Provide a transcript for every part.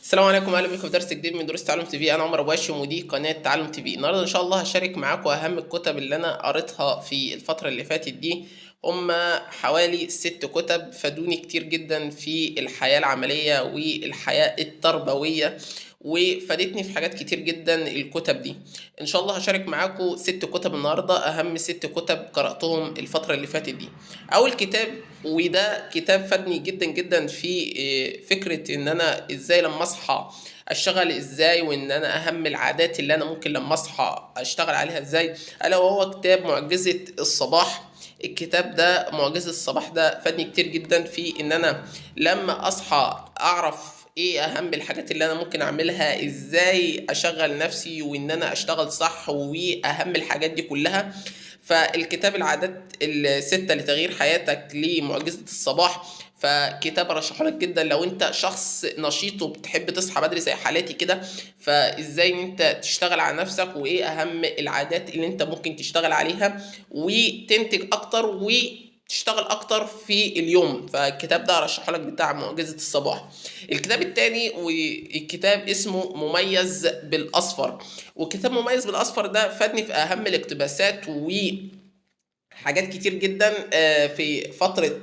السلام عليكم، اهلا بكم في درس جديد من دروس تعلم تي في. انا عمر باشم ودي قناه تعلم تي في. النهارده ان شاء الله هشارك معاكم اهم الكتب اللي انا قريتها في الفتره اللي فاتت دي. هم حوالي 6 كتب فادوني كتير جدا في الحياه العمليه والحياه التربويه، وفادتني في حاجات كتير جدا الكتب دي. ان شاء الله هشارك معاكم 6 كتب النهارده، اهم 6 كتب قراتهم الفتره اللي فاتت دي. اول كتاب، وده كتاب فادني جدا جدا في فكرة ان انا ازاي لما اصحى اشتغل ازاي، وان انا اهم العادات اللي انا ممكن لما اصحى اشتغل عليها ازاي، الا وهو كتاب معجزة الصباح. الكتاب ده معجزة الصباح ده فادني كتير جدا في ان انا لما اصحى اعرف ايه اهم الحاجات اللي انا ممكن اعملها، ازاي اشغل نفسي وان انا اشتغل صح، واهم الحاجات دي كلها. فالكتاب العادات ال6 لتغيير حياتك لمعجزة الصباح، فكتاب ارشحه لك جدا لو انت شخص نشيط وبتحب تصحى بدري زي حالاتي كده. فازاي ان انت تشتغل على نفسك، وايه اهم العادات اللي انت ممكن تشتغل عليها وتنتج اكتر وتشتغل اكتر في اليوم. فالكتاب ده ارشحه لك بتاع معجزة الصباح. الكتاب التاني، والكتاب اسمه مميز بالاصفر. وكتاب مميز بالاصفر ده فادني في اهم الاقتباسات وحاجات كتير جدا في فترة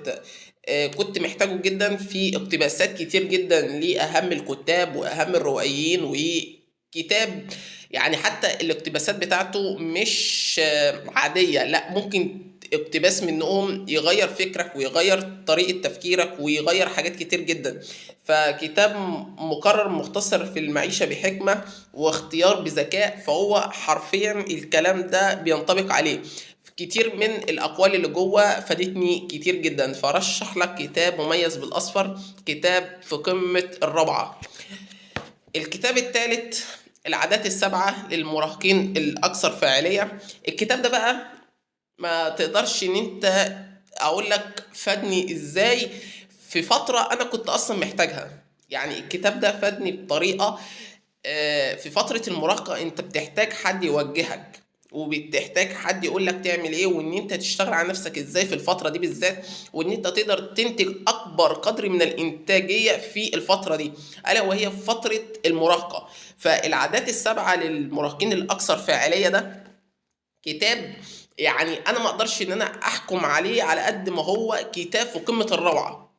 كنت محتاجه جدا في اقتباسات كتير جدا لأهم الكتاب وأهم الروائيين. وكتاب يعني حتى الاقتباسات بتاعته مش عادية، لا، ممكن اقتباس منهم يغير فكرك ويغير طريقة تفكيرك ويغير حاجات كتير جدا. فكتاب مقرر مختصر في المعيشة بحكمة واختيار بذكاء، فهو حرفيا الكلام ده بينطبق عليه. كتير من الأقوال اللي جوه فادتني كتير جدا، فرشح لك كتاب مميز بالأصفر، كتاب في قمة الروعة. الكتاب الثالث، العادات السبعة للمراهقين الأكثر فاعلية. الكتاب ده بقى ما تقدرش ان انت اقول لك فادني ازاي في فترة انا كنت اصلا محتاجها. يعني الكتاب ده فادني بطريقة في فترة المراهقة انت بتحتاج حد يوجهك، وبتحتاج حد يقول لك تعمل ايه، وان انت تشتغل على نفسك ازاي في الفترة دي بالذات، وان انت تقدر تنتج اكبر قدر من الانتاجية في الفترة دي، الا وهي في فترة المراهقة. فالعادات السبعة للمراهقين الاكثر فاعلية ده كتاب، يعني انا ما اقدرش ان انا احكم عليه على قد ما هو كتاب في قمة الروعة.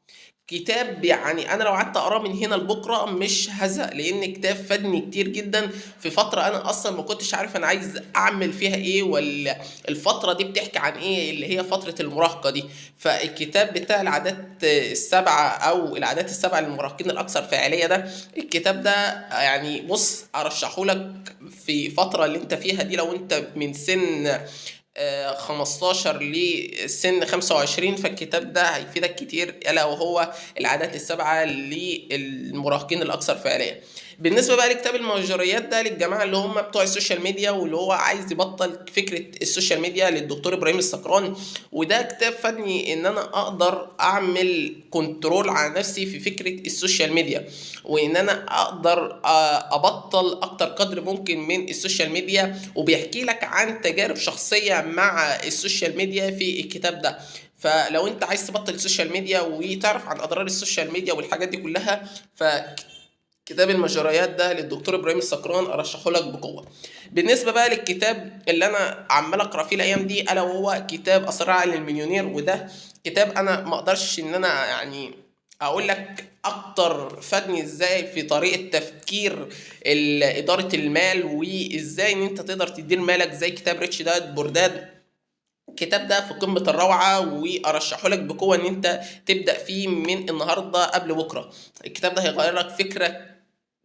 كتاب يعني انا لو قعدت اقراه من هنا لبكره مش هزهق، لان كتاب فادني كتير جدا في فتره انا اصلا ما كنتش عارف انا عايز اعمل فيها ايه، ولا الفتره دي بتحكي عن ايه اللي هي فتره المراهقه دي. فالكتاب بتاع العادات السبعه او العادات السبعه للمراهقين الاكثر فاعليه ده، الكتاب ده يعني بص ارشحه لك في فتره اللي انت فيها دي. لو انت من سن 15 لسن 25، فالكتاب ده هيفيدك كتير، الا وهو العادات السبعه للمراهقين الاكثر فعاليه. بالنسبه بقى لكتاب المهجريات ده للجماعه اللي هم بتوع السوشيال ميديا، واللي هو عايز يبطل فكره السوشيال ميديا، للدكتور ابراهيم السكران. وده كتاب فادني ان انا اقدر اعمل كنترول على نفسي في فكره السوشيال ميديا، وان انا اقدر ابطل اكتر قدر ممكن من السوشيال ميديا. وبيحكي لك عن تجارب شخصيه مع السوشيال ميديا في الكتاب ده. فلو انت عايز تبطل السوشيال ميديا وتعرف عن اضرار السوشيال ميديا والحاجات دي كلها، فكتاب المجريات ده للدكتور ابراهيم السكران ارشحه لك بقوه. بالنسبه بقى للكتاب اللي انا عمال اقرا فيه الايام دي، الا وهو كتاب اسرار عقل المليونير. وده كتاب انا ما اقدرش ان انا يعني اقول لك اكتر فادني ازاي في طريقه تفكير اداره المال، وازاي ان انت تقدر تدير مالك زي كتاب ريتش داد بور داد. الكتاب ده في قمة الروعة، وأرشحه لك بقوة إن أنت تبدأ فيه من النهاردة قبل بكرة. الكتاب ده هيغير لك فكرة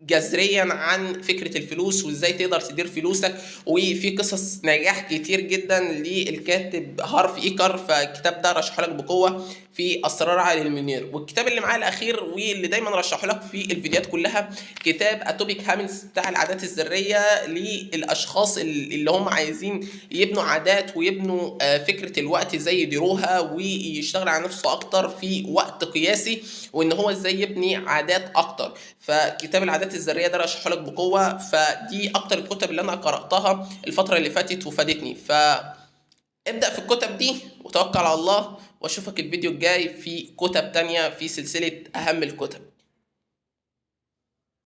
جذريا عن فكرة الفلوس وازاي تقدر تدير فلوسك. وفي قصص نجاح كتير جدا للكاتب هارف ايكر، فالكتاب ده رشحه لك بقوة في اسرار عقل المليونير. والكتاب اللي معايا الاخير واللي دايما رشحه لك في الفيديوهات كلها، كتاب اتوبيك هابتس بتاع العادات الذرية للاشخاص اللي هم عايزين يبنوا عادات ويبنوا فكرة الوقت ازاي يديروها، ويشتغل على نفسه اكتر في وقت قياسي، وان هو ازاي يبني عادات اكتر. فكتاب العادات الذريه ده رشحه لك بقوه. فدي اكتر الكتب اللي انا قراتها الفتره اللي فاتت وفادتني. فابدا في الكتب دي وتوكل على الله، واشوفك الفيديو الجاي في كتب تانية في سلسله اهم الكتب.